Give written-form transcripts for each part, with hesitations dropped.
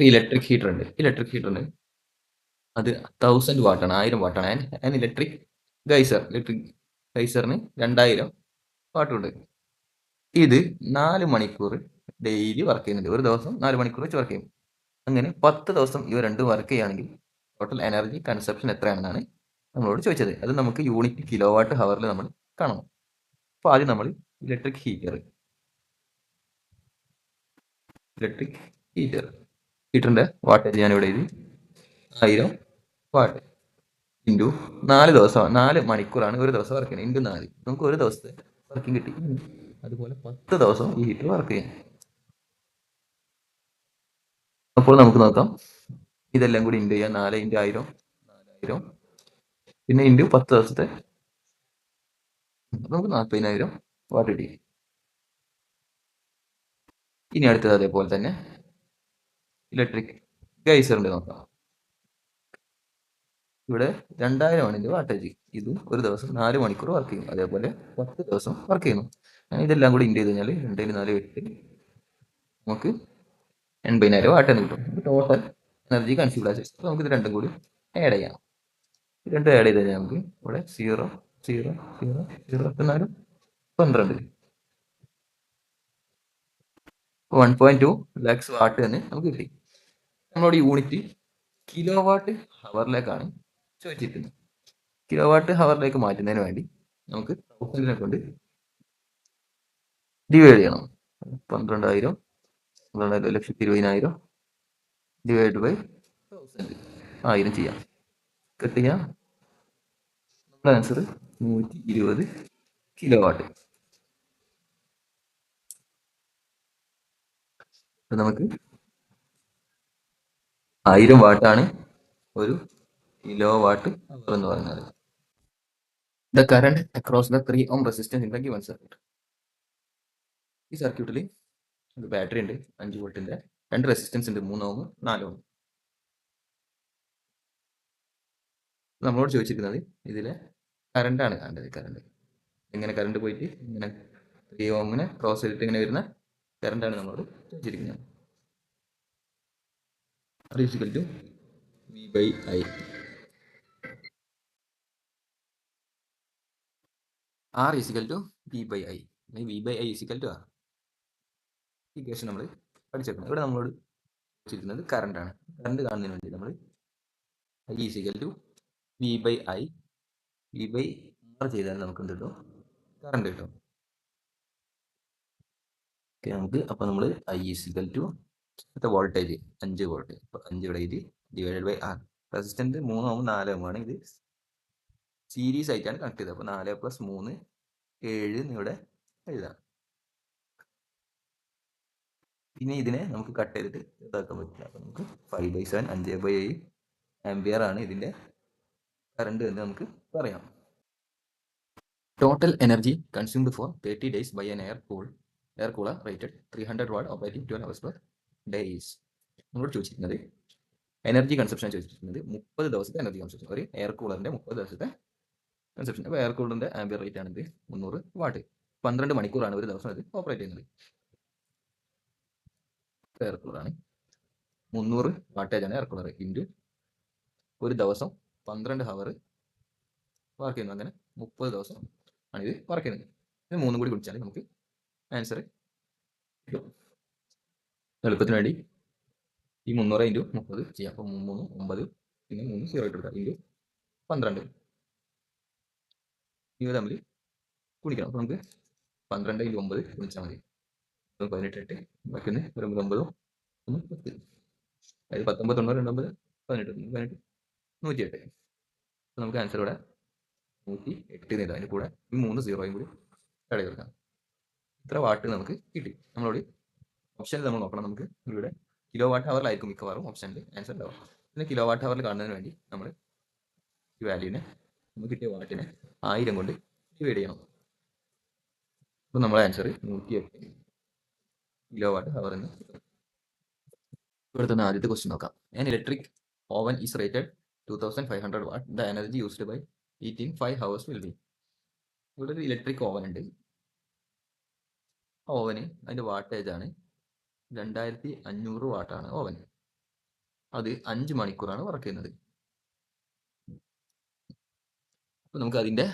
Electric heater ഉണ്ട്. Electric ഹീറ്ററിന് അത് 1000 വാട്ടാണ്, 1000 വാട്ടാണ്. ആൻഡ് ഇലക്ട്രിക് ഇലക്ട്രിക് ഗൈസറിന് 2000 വാട്ടുണ്ട്. ഇത് 4 മണിക്കൂർ ഡെയിലി വർക്ക് ചെയ്യുന്നുണ്ട്. ഒരു ദിവസം 4 മണിക്കൂർ വെച്ച് വർക്ക് ചെയ്യും. അങ്ങനെ 10 ദിവസം ഇവ രണ്ടും വർക്ക് ചെയ്യുകയാണെങ്കിൽ ടോട്ടൽ എനർജി കൺസപ്ഷൻ എത്രയാണെന്നാണ് നമ്മളോട് ചോദിച്ചത്. അത് നമുക്ക് യൂണിറ്റ് കിലോ വാട്ട് ഹവറിൽ നമ്മൾ കാണണം. അപ്പോൾ ആദ്യം നമ്മൾ ഇലക്ട്രിക് ഹീറ്ററിന്റെ വാട്ടേജ് ഞാനിവിടെ എഴുതി. 1000 വാട്ട് ഇൻറ്റു 4 ദിവസം, 4 മണിക്കൂറാണ് ഒരു ദിവസം വർക്ക് ചെയ്യുന്നത്. ഇൻറ്റു 4 നമുക്ക് ഒരു ദിവസത്തെ വർക്കിംഗ് കിട്ടി. അതുപോലെ 10 ദിവസം ഈ ഹീറ്റർ വർക്ക് ചെയ്യും. അപ്പോൾ നമുക്ക് നോക്കാം, ഇതെല്ലാം കൂടി ഇൻറ്റു ചെയ്യാം. 4 ഇൻറ്റു 1000 4000, പിന്നെ ഇൻറ്റു 10 ദിവസത്തെ നമുക്ക് 40000 വാട്ട് കിട്ടി. ഇനി അടുത്തത് അതേപോലെ തന്നെ ഇലക്ട്രിക് ഗൈസറിന്റെ നോക്കാം. ഇവിടെ 2000 ആണ് ഇതിന്റെ വാട്ടേജ്. ഇതും ഒരു ദിവസം 4 മണിക്കൂർ വർക്ക് ചെയ്യും. അതേപോലെ 10 ദിവസം വർക്ക് ചെയ്യുന്നു. ഇതെല്ലാം കൂടി ഇൻറ്റു ചെയ്ത് കഴിഞ്ഞാൽ 2 4 8 നമുക്ക് 80000 വാട്ട് എന്ന് കിട്ടും. ടോട്ടൽ എനർജി കൺസ്യൂംഡ് ആയി. അപ്പോൾ നമുക്ക് ഇത് രണ്ടും കൂടി ആഡ് ചെയ്യാം. രണ്ടും ആഡ് ചെയ്ത് കഴിഞ്ഞാൽ നമുക്ക് ഇവിടെ 0 0 0 0 എന്നാലും 12 1.2 ലാക്സ് വാട്ട് എന്ന് നമുക്ക് കിട്ടി. നമ്മളോട് യൂണിറ്റ് കിലോ വാട്ട് ഹവറിലേക്കാണ് ചോദിച്ചിരിക്കുന്നത്. കിലോ വാട്ട് ഹവറിലേക്ക് മാറ്റുന്നതിന് വേണ്ടി നമുക്ക് 1000 കൊണ്ട് ഡിവൈഡ് ചെയ്യണം. 12000 1,20,000 ഡിവൈഡ് ബൈ 1000 1000 ചെയ്യാം. കട്ട് ചെയ്യാം. നമ്മുടെ ആൻസർ 120 കിലോ വാട്ട്. നമുക്ക് 1000 വാട്ടാണ് ഒരു കിലോ വാട്ട് അവർ എന്ന് പറയുന്നത്. The current across the 3 ohm resistance in the given circuit. ഈ സർക്യൂട്ടിൽ ഒരു ബാറ്ററി ഉണ്ട് 5 വോൾട്ടിന്റെ, 2 റെസിസ്റ്റൻസ് ഉണ്ട് 3 ohm 4 ohm. നമ്മളോട് ചോദിച്ചിരിക്കുന്നത് ഇതിലെ കറണ്ട് ആണ് കാണേണ്ടത്. കറണ്ട് ഇങ്ങനെ കറണ്ട് പോയിട്ട് ഇങ്ങനെ 3 ohmനെ ക്രോസ് ചെയ്തിട്ട് ഇങ്ങനെ വരുന്ന കറണ്ടാണ് നമ്മളോട് ചോദിച്ചിരിക്കുന്നത്. R is equal to V by I. R is equal to V by I. V by I is equal to R. Equation നമ്മൾ പഠിച്ചേക്കണം. ഇവിടെ നമ്മളോട് ചോദിച്ചിരിക്കുന്നത് കറണ്ട് ആണ്. കറണ്ട് കാണുന്നതിന് വേണ്ടി നമ്മൾ I is equal to V by I, V by R ചെയ്താൽ നമുക്ക് എന്ത് കിട്ടും? കറണ്ട് കിട്ടും. ഓക്കെ, നമുക്ക് അപ്പോൾ നമ്മൾ I is equal to voltage 5 volt, 5 ഇവിടെ എഴുതി divided by R. Resistant 3 ohm 4 ohm ആണ്. ഇത് സീരീസ് ആയിട്ടാണ് കണക്ട് ചെയ്തത്. അപ്പോൾ 4 + 3 7 ഇവിടെ എഴുതാം. ഇനി ഇതിനെ നമുക്ക് കട്ട് ചെയ്തിട്ട് ഇതാക്കാൻ പറ്റില്ല. അപ്പോൾ നമുക്ക് 5/7 5/7 ആംപിയർ ആണ് ഇതിന്റെ കറണ്ട് എന്ന് നമുക്ക് പറയാം. Total energy consumed for 30 days by an air cooler rated 300 watt operating 12 hours per days. നമ്മളോട് ചോദിച്ചിരിക്കുന്നത് എനർജി കൺസപ്ഷൻ ചോദിച്ചിരിക്കുന്നത് 30 ദിവസത്തെ എനർജി കൺസപ്ഷൻ. ഒരു എയർ കൂളറിന്റെ 30 ദിവസത്തെ കൺസപ്ഷൻ. അപ്പോൾ എയർ കൂളറിന്റെ ആംപിയർ റേറ്റ് ആണിത് 300 വാട്ട്. 12 മണിക്കൂറാണ് ഒരു ദിവസം ഇത് ഓപ്പറേറ്റ് ചെയ്യുന്നത്. എയർ കൂളറാണ് 300 വാട്ടേജ് ആണ് എയർ കൂളർ. ഇൻറ്റു ഒരു ദിവസം 12 ഹവർ വർക്ക് ചെയ്യുന്നു. അങ്ങനെ 30 ദിവസം ആണ് ഇത് വർക്ക് ചെയ്യുന്നത്. ഇത് 3 കൂടി കുടിച്ചാൽ നമുക്ക് ആൻസർ കിട്ടും. എളുപ്പത്തിന് വേണ്ടി ഈ 300 ഇൻറ്റു 30 ചെയ്യാം. അപ്പോൾ 3 9, പിന്നെ 3 0 ഇട്ട് കൊടുക്കാം. ഇൻറ്റു 12 ഇവ തമ്മിൽ കുടിക്കണം. അപ്പോൾ നമുക്ക് 12 ഇൻറ്റു 9 കുടിച്ചാൽ മതി. 18 ബാക്കി ഒരു 9 10, അതായത് 19 90 9 18 18 108. അപ്പോൾ നമുക്ക് ആൻസർ ഇവിടെ 108 എഴുതാം. അതിൻ്റെ കൂടെ ഈ 3 0 കൂടി ഇടയിൽ കൊടുക്കാം. ഇത്ര വാട്ട് നമുക്ക് കിട്ടി. നമ്മളോട് ഓപ്ഷനിൽ നമ്മൾ നോക്കണം. നമുക്ക് ഇവിടെ കിലോ വാട്ട് ഹവറിലായിരിക്കും മിക്കവാറും ഓപ്ഷനിൽ ആൻസർ ഉണ്ടാവും. പിന്നെ കിലോ വാട്ട് ഹവറിൽ കാണുന്നതിന് വേണ്ടി നമ്മൾ ഈ വാല്യൂവിനെ, നമുക്ക് കിട്ടിയ വാട്ടിനെ 1000 കൊണ്ട് ഡിവൈഡ് ചെയ്യണം. അപ്പോൾ നമ്മളെ ആൻസർ 108 കിലോ വാട്ട് ഹവർ എന്ന്. ഇവിടുത്തെ ആദ്യത്തെ ക്വസ്റ്റ്യൻ നോക്കാം. An electric oven is rated 2500 watt. The energy used by heating 5 hours will be. ഇവിടെ ഒരു ഇലക്ട്രിക് ഓവൻ ഉണ്ട്. ഓവന് അതിൻ്റെ വാട്ടേജ് ആണ് 2500 വാട്ടാണ് ഓവൻ. അത് 5 മണിക്കൂറാണ് വർക്ക് ചെയ്യുന്നത്. അപ്പോൾ നമുക്ക് അതിൻ്റെ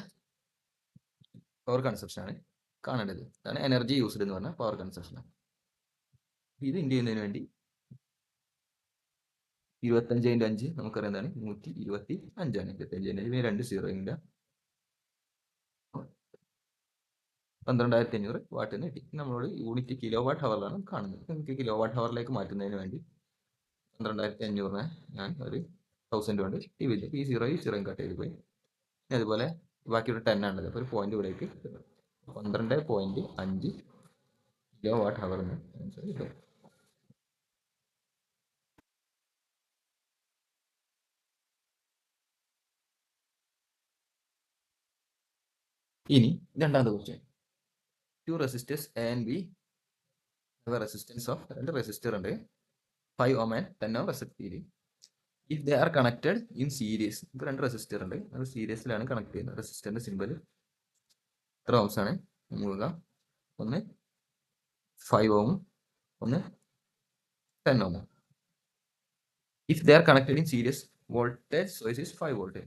പവർ കൺസപ്ഷൻ ആണ് കാണേണ്ടത്. അതാണ് എനർജി യൂസ്ഡ് എന്ന് പറഞ്ഞാൽ പവർ കൺസപ്ഷൻ. ഇത് ഇൻഡ്യ ചെയ്യുന്നതിന് വേണ്ടി 25/5 നമുക്കറിയാം എന്താണ് 125ആണ്. 25/5 2 സീറോ ഇല്ല 12,500 വാട്ട് എന്ന് കിട്ടി. നമ്മളോട് യൂണിറ്റ് കിലോ വാട്ട് ഹവറിലാണ് കാണുന്നത്. നമുക്ക് കിലോ വാട്ട് ഹവറിലേക്ക് മാറ്റുന്നതിന് വേണ്ടി 12,500 ഞാൻ ഒരു 1000 കൊണ്ട് ഡിവൈഡ് ഈ സീറോയും കട്ട് ചെയ്ത് പോയി. അതുപോലെ ബാക്കിയുള്ള 10 ആണുള്ളത്. അപ്പോൾ ഒരു പോയിന്റ് ഇവിടേക്ക് 12.5 കിലോ വാട്ട് ഹവർ എന്ന് ആൻസർ കിട്ടും. ഇനി രണ്ടാമത്തെ question. 2 resistors A and B resistance of 2 resistor ഉണ്ട് 5 ohm and 10 ohm resistive. If they are connected in series. ഇപ്പോൾ 2 റെസിസ്റ്റർ ഉണ്ട്, അത് സീരീസിലാണ് കണക്ട് ചെയ്യുന്നത്. റെസിസ്റ്ററിന്റെ സിമ്പിൾ എത്ര ഓംസ് ആണ് നോക്കുക. ഒന്ന് 5 ohm, ഒന്ന് 10 ohm. If they are connected in series voltage source is 5 volt.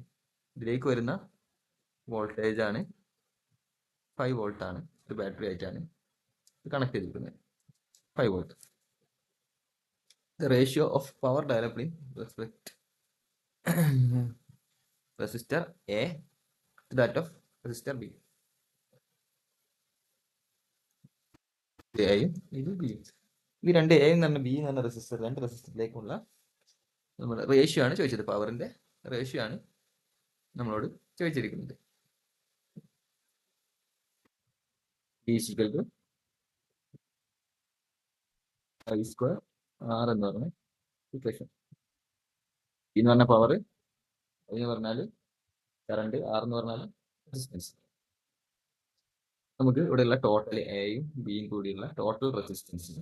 ഇതിലേക്ക് വരുന്ന വോൾട്ടേജ് ആണ് 5 വോൾട്ട് ആണ്. ഒരു ബാറ്ററി ആയിട്ടാണ് കണക്ട് ചെയ്തിരിക്കുന്നത് 5 volt. The ratio of power developed in respect resistor A to that of resistor B. എയും ഇത് ബിയും. ഈ രണ്ട് എ എന്ന് പറഞ്ഞ ബി എന്ന് പറഞ്ഞ റെസിസ്റ്റർ, 2 റെസിസ്റ്ററിലേക്കുള്ള നമ്മുടെ റേഷ്യോ ആണ് ചോദിച്ചത്. പവറിന്റെ റേഷ്യോ ആണ് നമ്മളോട് ചോദിച്ചിരിക്കുന്നത്. E = I² R എന്ന് പറഞ്ഞ ഇക്വേഷൻ. E എന്ന് പറഞ്ഞ പവർ, I എന്ന് പറഞ്ഞാൽ കറണ്ട്, R എന്ന് പറഞ്ഞാൽ റെസിസ്റ്റൻസ്. നമുക്ക് ഇവിടെയുള്ള ടോട്ടൽ എയും ബിയും കൂടിയുള്ള ടോട്ടൽ റെസിസ്റ്റൻസ്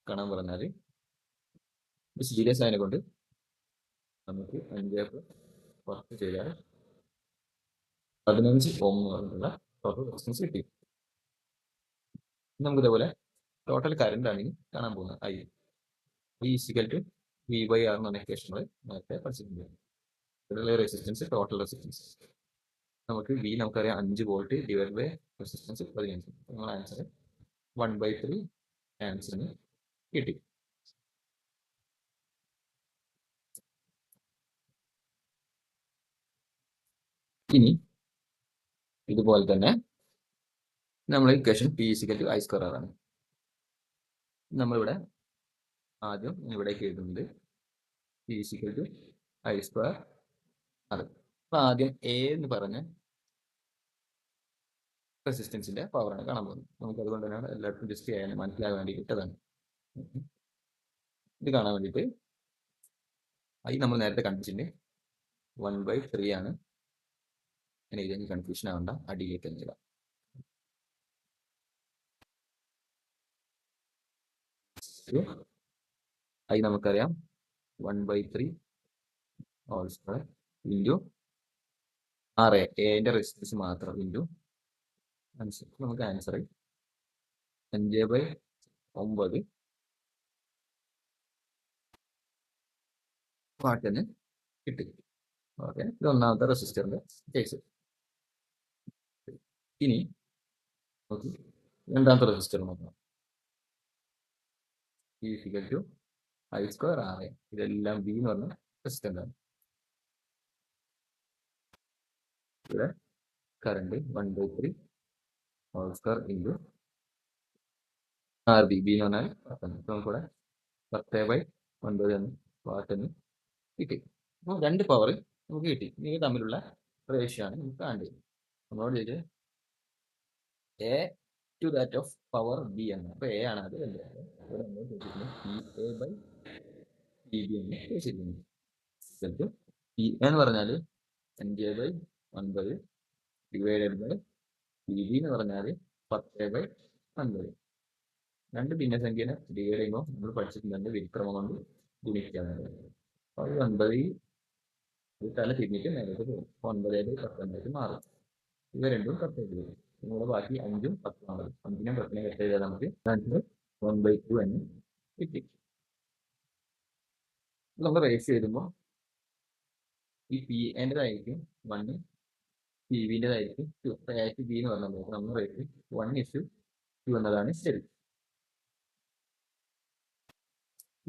കാണാൻ പറഞ്ഞാൽ സീരിയസ് ആയതിനെ കൊണ്ട് നമുക്ക് 5 ചെയ്താൽ 15 ഓം എന്ന് പറഞ്ഞിട്ടുള്ള ടോട്ടൽ റെസിസ്റ്റൻസ് കിട്ടി. നമുക്ക് ഇതേപോലെ ടോട്ടൽ കറണ്ട് ആണ് ഇനി കാണാൻ പോകുന്നത്. I = V/R എന്ന് പറഞ്ഞ ഇക്വേഷനുകൾ നേരത്തെ പഠിച്ചിട്ടുണ്ട്. ഇവിടെയുള്ള റെസിസ്റ്റൻസ് ടോട്ടൽ റെസിസ്റ്റൻസ്. നമുക്ക് V നമുക്കറിയാം 5 വോൾട്ട് ഡിവൈഡ് ബൈ റെസിസ്റ്റൻസ് 15. നമ്മൾ ആൻസർ 1/3 ആൻസറിന് കിട്ടി. ഇനി ഇതുപോലെ തന്നെ നമ്മൾ ഇക്വേഷൻ P = I² R ആണ്. നമ്മളിവിടെ ആദ്യം ഇവിടേക്ക് എഴുതുന്നത് P = I² R. അപ്പൊ ആദ്യം A എന്ന് പറഞ്ഞ റെസിസ്റ്റൻസിന്റെ പവറാണ് കാണാൻ പോകുന്നത്. നമുക്ക് അതുകൊണ്ട് തന്നെയാണ് എല്ലാവർക്കും ജസ്റ്റ് ചെയ്യാൻ മനസ്സിലാകാൻ വേണ്ടി ഇട്ടതാണ്. ഇത് കാണാൻ വേണ്ടിയിട്ട് I നമ്മൾ നേരത്തെ കണ്ടിട്ടുണ്ട് 1/3 ആണ്. അങ്ങനെ ഇതിന് കൺഫ്യൂഷൻ ആവണ്ട, അടിയിലേക്ക് എഴുതാം. I നമുക്കറിയാം 1/3 ഹോൾ സ്ക്വയർ ഇൻറ്റു R, എന്റെ റെസിസ്റ്റൻസ് മാത്രം ഇൻറ്റു ആൻസർ. നമുക്ക് ആൻസർ 5/9 വാട്ടിന് കിട്ടി. ഓക്കെ, ഇത് ഒന്നാമത്തെ റെസിസ്റ്ററിന്റെ കേസ്. ഇനി നോക്കി രണ്ടാമത്തെ റെസിസ്റ്റർ നോക്കാം. E = I² R. ഇതെല്ലാം ബി എന്ന് പറഞ്ഞ റെസിസ്റ്റൻ്റാണ്. ഇവിടെ current 1/3 whole square into RB. B എന്ന് പറഞ്ഞാൽ നമുക്കിവിടെ 10/9 എന്ന് വാട്ടിന് കിട്ടി. അപ്പോൾ 2 പവർ നമുക്ക് കിട്ടി. ഇത് തമ്മിലുള്ള റേഷ്യോ ആണ് നമുക്ക് കാണേണ്ടത്. നമ്മളോട് ചോദിച്ചത് A to that of power B ആണ്. അപ്പോൾ A ആണ് അത്. ഇവിടെ നമ്മൾ ചോദിച്ചിരിക്കുന്നത് PA/PB എന്ന് ചോദിച്ചിരിക്കുന്നത്. PA എന്ന് പറഞ്ഞാൽ 5/9 ഡിവൈഡഡ് ബൈ PB എന്ന് പറഞ്ഞാൽ 10/9. 2 ഭിന്നസംഖ്യനെ ഡിവൈഡ് ചെയ്യുമ്പോൾ നമ്മൾ പഠിച്ചിട്ടുണ്ട് വിക്രമം കൊണ്ട് ഗുണിക്കാണ്. 9 തല തിരിഞ്ഞിട്ട് നേരത്തെ പോകും. 9/10 മാറും. ഇവ രണ്ടും കട്ട് ചെയ്ത് വരും. നിങ്ങളുടെ ബാക്കി 5ഉം 10ഉം ആണ്. 5നെയും 10നെയും കട്ട് ചെയ്താൽ നമുക്ക് 1/2 എന്ന് കിട്ടി. നമ്മൾ റേസ് ചെയ്തുമ്പോൾ ഈ പി എൻ്റെതായിരിക്കും 1, പി വിൻ്റെതായിരിക്കും 2. എ ടു ബി എന്ന് പറഞ്ഞാൽ നമ്മൾ റേറ്റ് 1:2 എന്നതാണ് ശരി.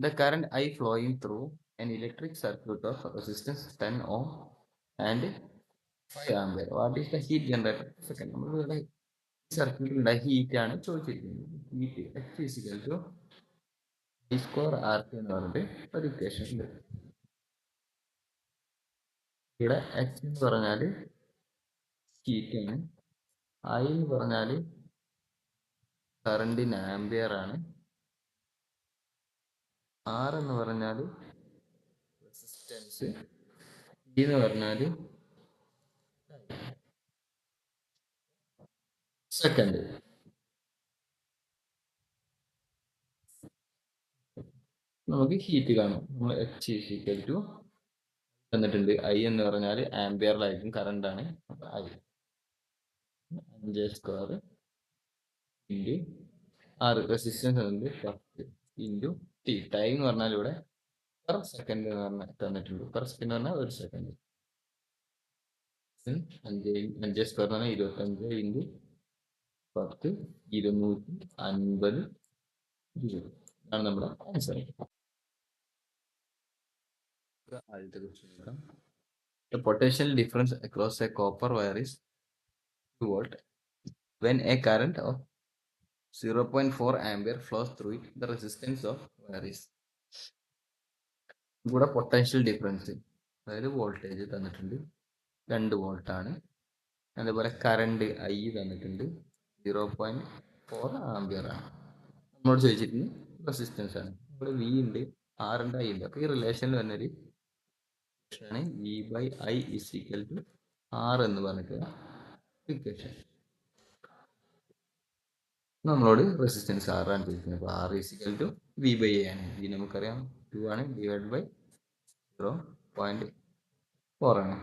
The current I flowing through an electric circuit of resistance 10 ohm and 5 ampere. What is the heat generated? Second, നമ്മളിവിടെ സർക്യൂട്ടിലുള്ള ഹീറ്റ് ആണ് ചോദിച്ചിരിക്കുന്നത്. Heat H equal to I square R T എന്ന് പറഞ്ഞിട്ട് ഒരു ഇക്വേഷൻ ഉണ്ട്. ഇവിടെ H എന്ന് പറഞ്ഞാൽ ഹീറ്റ് ആണ്, I എന്ന് പറഞ്ഞാൽ കറണ്ട് ഇൻ ആംബിയർ ആണ്, ആർ എന്ന് പറഞ്ഞാൽ റെസിസ്റ്റൻസ്, ഇ എന്ന് പറഞ്ഞാൽ സെക്കൻഡ്. നമുക്ക് ഹീറ്റ് കാണും. നമ്മൾ H ഈക്വൽ ടു തന്നിട്ടുണ്ട്. I എന്ന് പറഞ്ഞാൽ ആംബിയറിലായിരിക്കും, കറണ്ട് ആണ്. I 5 സ്ക്വയർ ഇൻറ്റു ആറ്, റെസിസ്റ്റൻസ് ഉണ്ട് 10 ഇൻറ്റു ടി. ടൈം എന്ന് പറഞ്ഞാൽ ഇവിടെ പെർ സെക്കൻഡ് എന്ന് പറഞ്ഞാൽ തന്നിട്ടുണ്ട്. പെർ സെക്കൻഡ് എന്ന് പറഞ്ഞാൽ 1 സെക്കൻഡ്. 5 സ്ക്വയർ എന്ന് പറഞ്ഞാൽ 25 ഇൻറ്റു 10, 250 ജൂൾ ആണ് നമ്മുടെ answer. The potential difference across a copper wire is 2 volt. When a current of 0.4 ampere flows through it, the resistance of wire is. ഇവിടെ പൊട്ടൻഷ്യൽ ഡിഫറൻസ്, അതായത് voltage തന്നിട്ടുണ്ട് 2 volt ആണ്. അതേപോലെ current I തന്നിട്ടുണ്ട് 0.4 ampere ആണ്. നമ്മളോട് ചോദിച്ചിട്ടുണ്ട് റെസിസ്റ്റൻസ് ആണ്. ഇവിടെ വി ഉണ്ട്, ആർ ഉണ്ട്, ഐ ഉണ്ട്. അപ്പോൾ ഈ റിലേഷനിൽ വന്നൊരു ആണ് V by I is equal to R എന്ന് പറഞ്ഞിട്ടുള്ള ഇക്വേഷൻ. നമ്മളോട് റെസിസ്റ്റൻസ് ആർ ആണ് ചോദിക്കുന്നത്. അപ്പോൾ R is equal to V by A ആണ്. വി നമുക്കറിയാം 2 ആണ്, ഡിവൈഡ് ബൈ 0.4 ആണ്.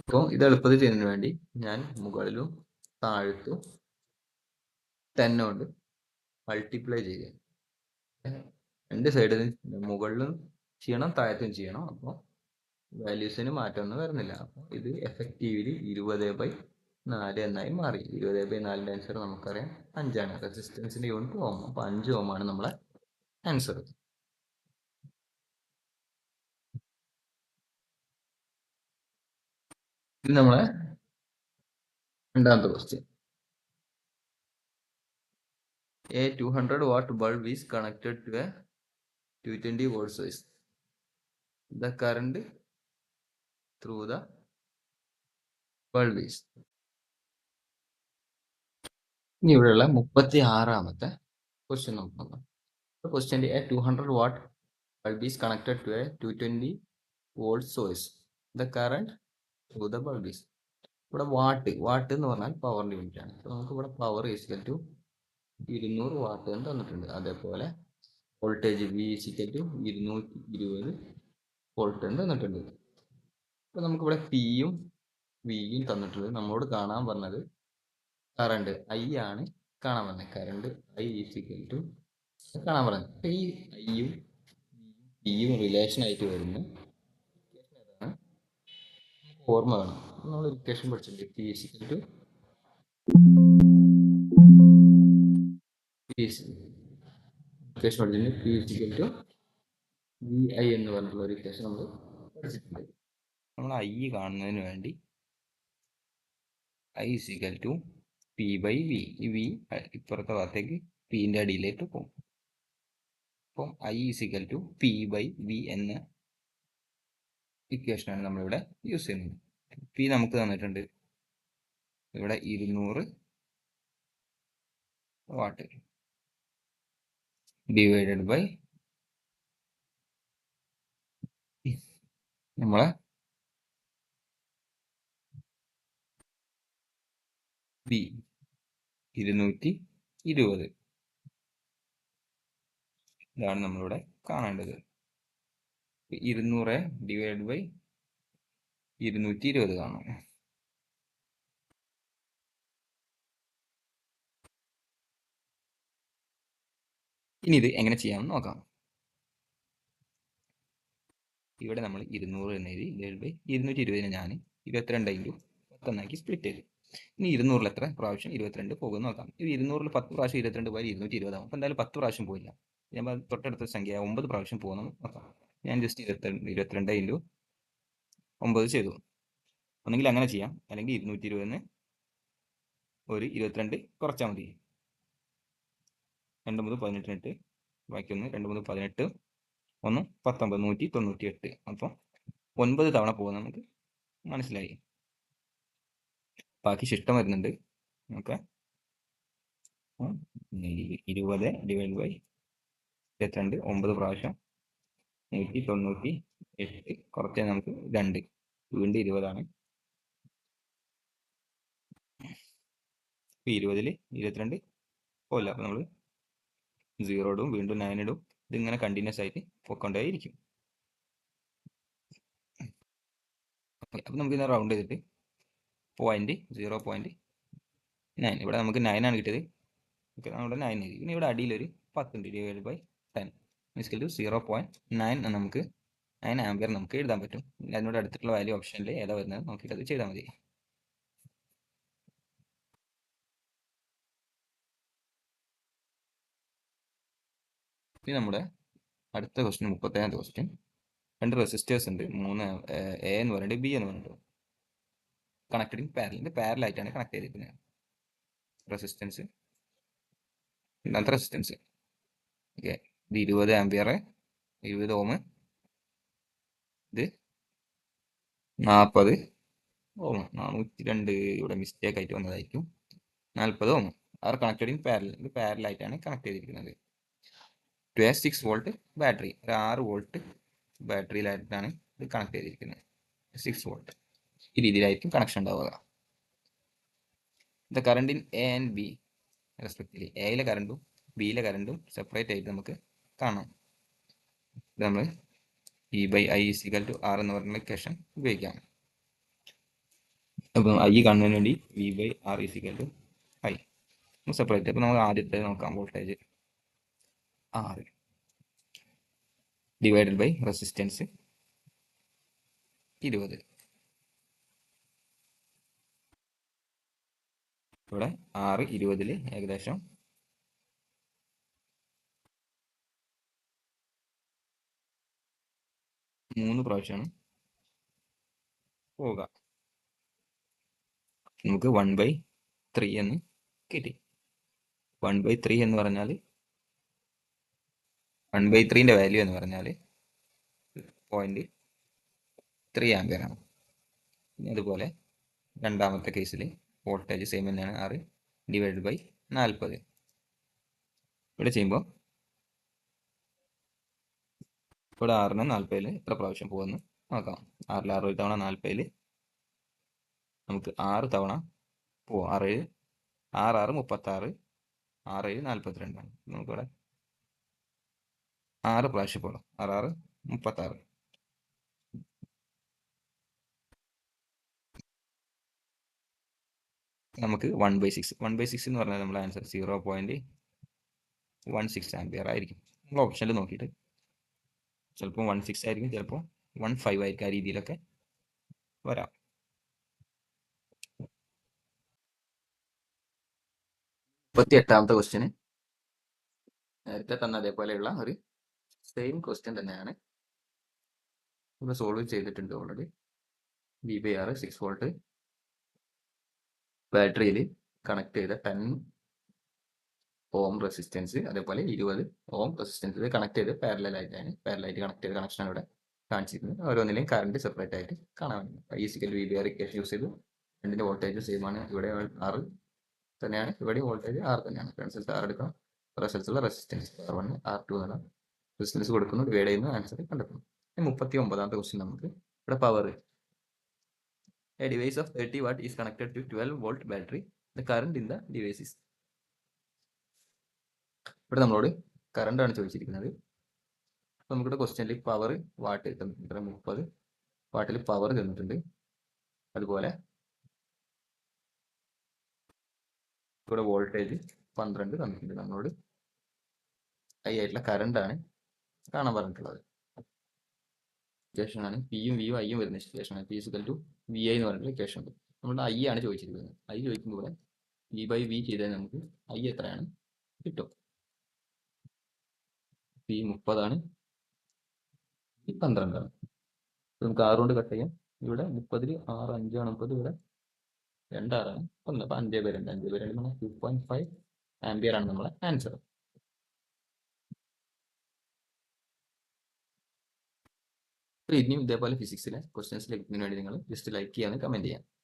അപ്പോൾ ഇത് എളുപ്പത്തിൽ ചെയ്യുന്നതിന് വേണ്ടി ഞാൻ മുകളിലും താഴത്തും 10 കൊണ്ട് മൾട്ടിപ്ലൈ ചെയ്യുക. 2 സൈഡിൽ മുകളിലും ചെയ്യണം, താഴത്തും ചെയ്യണം. അപ്പോൾ വാല്യൂസിന് മാറ്റമൊന്നും വരുന്നില്ല. അപ്പോൾ ഇത് എഫക്റ്റീവ്ലി 20/4 എന്നായി മാറി. 20/4ൻ്റെ ആൻസർ നമുക്കറിയാം 5 ആണ്. റെസിസ്റ്റൻസിന്റെ യൂണിറ്റ് ഓം. അപ്പോൾ 5 ഓം ആണ് നമ്മളെ ആൻസർ. ഇത് നമ്മളെ രണ്ടാമത്തെ question. A 200 watt bulb is connected to a 220 volt source. The current through the bulb is. ഇനി ഇവിടെയുള്ള 36ാമത്തെ ക്വസ്റ്റ്യൻ നോക്കാം. Question A 200 watt bulb is connected to a 220 volt source. The current through the bulb is. ഇവിടെ what എന്ന് പറഞ്ഞാൽ പവറിന്റെ unit ആണ്. അപ്പോൾ നമുക്ക് ഇവിടെ പവർ ഈക്വൽ ടു 200 വാട്ട് എന്ന് തന്നിട്ടുണ്ട്. അതേപോലെ voltage V equal to 220 volt എന്ന് തന്നിട്ടുണ്ട്. അപ്പോൾ നമുക്കിവിടെ പിയും വിയും തന്നിട്ടുണ്ട്. നമ്മളോട് കാണാൻ പറഞ്ഞത് കറണ്ട് ഐ ആണ് കാണാൻ പറഞ്ഞത്. കറണ്ട് ഐ ഈക്വൽ ടു കാണാൻ പറഞ്ഞത്. അപ്പോൾ ഈ ഐയും പിയും റിലേഷൻ ആയിട്ട് വരുന്ന ഓർമ്മ വേണം. നമ്മൾ ഇക്വേഷൻ പഠിച്ചിട്ടുണ്ട്. പി ഈക്വൽ ടു ഇക്വേഷൻ പഠിച്ചിട്ടുണ്ട്. P equal to V I എന്ന് പറഞ്ഞിട്ടുള്ള ഒരു ഇക്വേഷൻ നമ്മൾ പഠിച്ചിട്ടുണ്ട്. നമ്മൾ ഐ കാണുന്നതിന് വേണ്ടി I equal to P by V. ഈ വി ഇപ്പുറത്തെ ഭാഗത്തേക്ക് പിന്റെ അടിയിലേക്ക് പോകും. അപ്പം I equal to P by V എന്ന ഇക്വേഷനാണ് നമ്മളിവിടെ യൂസ് ചെയ്യുന്നത്. പി നമുക്ക് തന്നിട്ടുണ്ട് ഇവിടെ 200 വാട്ട് ഡിവൈഡഡ് ബൈ നമ്മളെ വി 220. ഇതാണ് നമ്മളിവിടെ കാണേണ്ടത്. 200 ഡിവൈഡ് ബൈ 220 കാണാം. ഇനി ഇത് എങ്ങനെ ചെയ്യാമെന്ന് നോക്കാം. ഇവിടെ നമ്മൾ 200 എന്ന് എഴുതി, 220 ഞാൻ 22 ഇൻറ്റു 10 സ്പ്ലിറ്റ് ചെയ്തു. ഇനി 200 എത്ര പ്രാവശ്യം 22 പോകുമെന്ന് നോക്കാം. ഇത് 200 10 പ്രാവശ്യം 22 പോയാൽ 220 ആവും. അപ്പോൾ എന്തായാലും 10 പ്രാവശ്യം പോയില്ല. ഞാൻ തൊട്ടടുത്ത സംഖ്യ 9 പ്രാവശ്യം പോകുന്നു നോക്കാം. ഞാൻ ജസ്റ്റ് 22 ഇൻറ്റു 9 ചെയ്തു. ഒന്നെങ്കിൽ അങ്ങനെ ചെയ്യാം, അല്ലെങ്കിൽ 220 ഒരു 22 കുറച്ചാൽ മതി. 2 മുതൽ 18 ബാക്കി 1 2 മുതൽ 18 1 19 198. അപ്പോൾ 9 തവണ പോകുന്ന നമുക്ക് മനസ്സിലായി. ബാക്കി ശിഷ്ടം വരുന്നുണ്ട്. ഓക്കെ, 20 ഡിവൈഡ് ബൈ 22 9 പ്രാവശ്യം 198 കുറച്ച് നമുക്ക് 2 വീണ്ടും 20 ആണ്. 20 22 പോയില്ല. അപ്പോൾ നമ്മൾ 0 ഇടും, വീണ്ടും 9 ഇടും. ഇതിങ്ങനെ കണ്ടിന്യൂസ് ആയിട്ട് പോയിക്കൊണ്ടേയിരിക്കും. അപ്പോൾ നമുക്ക് ഇതിനെ റൗണ്ട് ചെയ്തിട്ട് 0.9 ഇവിടെ നമുക്ക് 9 ആണ് കിട്ടിയത്. ഓക്കെ, നമ്മുടെ 9 എഴുതി. പിന്നെ ഇവിടെ അടിയിലൊരു 10 ഉണ്ട്, ഡിവൈഡ് ബൈ 10 ഈക്വൽ ടു 0.9 നമുക്ക് 9 ആംപിയർ നമുക്ക് എഴുതാൻ പറ്റും. അതിനോട് അടുത്തിട്ടുള്ള വാല്യൂ ഓപ്ഷനിൽ ഏതാ വരുന്നത് നോക്കിയിട്ട് അത് ചെയ്താൽ മതി. ഇനി നമ്മുടെ അടുത്ത ക്വസ്റ്റ്യൻ 37ാമത്തെ ക്വസ്റ്റ്യൻ. 2 റെസിസ്റ്റേഴ്സ് ഉണ്ട്, 3 എ എന്ന് പറയുന്നത് ബി എന്ന് പറയുന്നത് കണക്റ്റഡ് ഇൻ പാരലൽ. പാരലായിട്ടാണ് കണക്ട് ചെയ്തിരിക്കുന്നത്. റെസിസ്റ്റൻസ് ഇന്നത്തെ റെസിസ്റ്റൻസ് ഓക്കെ, ഇത് 20 ആംപിയർ 20 ഓം, ഇത് 40 ഓം. 402 ഇവിടെ മിസ്റ്റേക്ക് ആയിട്ട് വന്നതായിരിക്കും. 40 ഓം ആർ കണക്റ്റഡ് ഇൻ പാരലൽ. ഇത് പാരലായിട്ടാണ് കണക്ട് ചെയ്തിരിക്കുന്നത്. 6 വോൾട്ട് ബാറ്ററി, ഒരു 6 വോൾട്ട് ബാറ്ററിയിലായിട്ടാണ് ഇത് കണക്ട് ചെയ്തിരിക്കുന്നത്. 6 വോൾട്ട് ഈ രീതിയിലായിരിക്കും കണക്ഷൻ ഉണ്ടാവുക. The current in A and B respectively, എയിലെ കറണ്ടും ബിയിലെ കറണ്ടും സെപ്പറേറ്റ് ആയിട്ട് നമുക്ക് കാണാം. ഇത് നമ്മൾ E by I equal to R എന്ന് പറയുന്ന ഇക്വേഷൻ ഉപയോഗിക്കാം. അപ്പം ഐ കാണുന്നതിന് വേണ്ടി V by R equal to I separate. അപ്പോൾ നമുക്ക് ആദ്യത്തെ നോക്കാം. Voltage 6 divided by resistance 20. ഇവിടെ 6 20 ഏകദേശം 3 പ്രാവശ്യമാണ് പോവുക. നമുക്ക് 1/3 എന്ന് കിട്ടി. 1/3 എന്ന് പറഞ്ഞാൽ 1/3ന്റെ വാല്യൂ എന്ന് പറഞ്ഞാൽ 0.3 ആംപിയർ ആണ്. അതുപോലെ രണ്ടാമത്തെ കേസിൽ വോൾട്ടേജ് സെയിം തന്നെയാണ്, 6 ഡിവൈഡ് ബൈ 40. ഇവിടെ ചെയ്യുമ്പോൾ ഇവിടെ 6ന് 40 എത്ര പ്രാവശ്യം പോകുമെന്ന് നോക്കാം. 6ൽ 60 തവണ 40 നമുക്ക് 6 തവണ പോവും. 6 6 36 6 42. നമുക്കിവിടെ 6 പ്രാവശ്യം പോകണം. 6 36. നമുക്ക് 1/6 1/6 എന്ന് പറഞ്ഞാൽ നമ്മുടെ ആൻസർ 0.16 ആംപിയർ ആയിരിക്കും. നമ്മൾ ഓപ്ഷനിൽ നോക്കിയിട്ട് ചിലപ്പോൾ 16 ആയിരിക്കും, ചിലപ്പോൾ 15 ആയിരിക്കും. ആ രീതിയിലൊക്കെ വരാം. 38ാമത്തെ ക്വസ്റ്റ്യന് നേരത്തെ തന്നെ അതേപോലെയുള്ള ഒരു സെയിം ക്വസ്റ്റ്യൻ തന്നെയാണ്. ഇവിടെ സോൾവ് ചെയ്തിട്ടുണ്ട് already. V by R 6 volt ബാറ്ററിയിൽ കണക്ട് ചെയ്ത 10 ഓം റെസിസ്റ്റൻസ്, അതേപോലെ 20 ഓം റെസിസ്റ്റൻസ് കണക്ട് ചെയ്ത് പാരലായിട്ട് കണക്ട് ചെയ്ത കണക്ഷൻ ഇവിടെ കാണിച്ചിരിക്കുന്നത്. ഓരോന്നിലെയും കറണ്ട് സെപ്പറേറ്റ് ആയിട്ട് കാണാൻ is equal V by R equation use ചെയ്തു. രണ്ടിന്റെ വോൾട്ടേജ് സെയിം ആണ്. ഇവിടെ 6 തന്നെയാണ്, ഇവിടെ വോൾട്ടേജ് 6 തന്നെയാണ്. റിസൾട്ട് 6 എടുക്കണം. റിസൾട്ടുള്ള റെസിസ്റ്റൻസ് R1 R2 എന്നുള്ള റെസിസ്റ്റൻസ് കൊടുക്കുന്നു, ഡിവൈഡ് ചെയ്യുന്നു, ആൻസർ കണ്ടെത്തുന്നു. 39ാമത്തെ ക്വസ്റ്റ്യൻ നമുക്ക് ഇവിടെ power. A device of 30 watt is connected to 12 volt battery. The current in the device is. ഇവിടെ നമ്മളോട് കറണ്ട് ആണ് ചോദിച്ചിരിക്കുന്നത്. അപ്പോൾ നമുക്കിവിടെ ക്വസ്റ്റ്യനിൽ പവർ വാട്ട് തന്നിട്ടുണ്ട്. 30 വാട്ടിൽ പവർ തന്നിട്ടുണ്ട്. അതുപോലെ ഇവിടെ വോൾട്ടേജ് 12 തന്നിട്ടുണ്ട്. നമ്മളോട് ഐ ആയിട്ടുള്ള കറണ്ടാണ് കാണാൻ പറഞ്ഞിട്ടുള്ളത്. ഇക്വേഷൻ ആണ് പിയും വിയും ഐയും വരുന്ന ഇക്വേഷൻ ആണ്. P is equal to V I എന്ന് പറഞ്ഞിട്ടുള്ള ഇക്വേഷൻ ഉണ്ട്. നമ്മുടെ ഐ ആണ് ചോദിച്ചിരിക്കുന്നത്. ഐ ചോദിക്കുമ്പോൾ വി ബൈ വി ചെയ്താൽ നമുക്ക് ഐ എത്രയാണ് കിട്ടും. പി 30 പി 12 നമുക്ക് 6 കൊണ്ട് കട്ട് ചെയ്യാം. ഇവിടെ 30 6 5 ആണ് 30, ഇവിടെ 2 6 ആണ് 1. അപ്പൊ 5/2 2.5 ആംപിയർ ആണ് നമ്മളെ ആൻസർ. ഇനിയും ഇതേപോലെ ഫിസിക്സിലെ ക്വസ്റ്റ്യൻസ് ലഭിക്കുന്നതിന് വേണ്ടി നിങ്ങൾ ജസ്റ്റ് ലൈക്ക് ചെയ്യാൻ കമന്റ് ചെയ്യാം.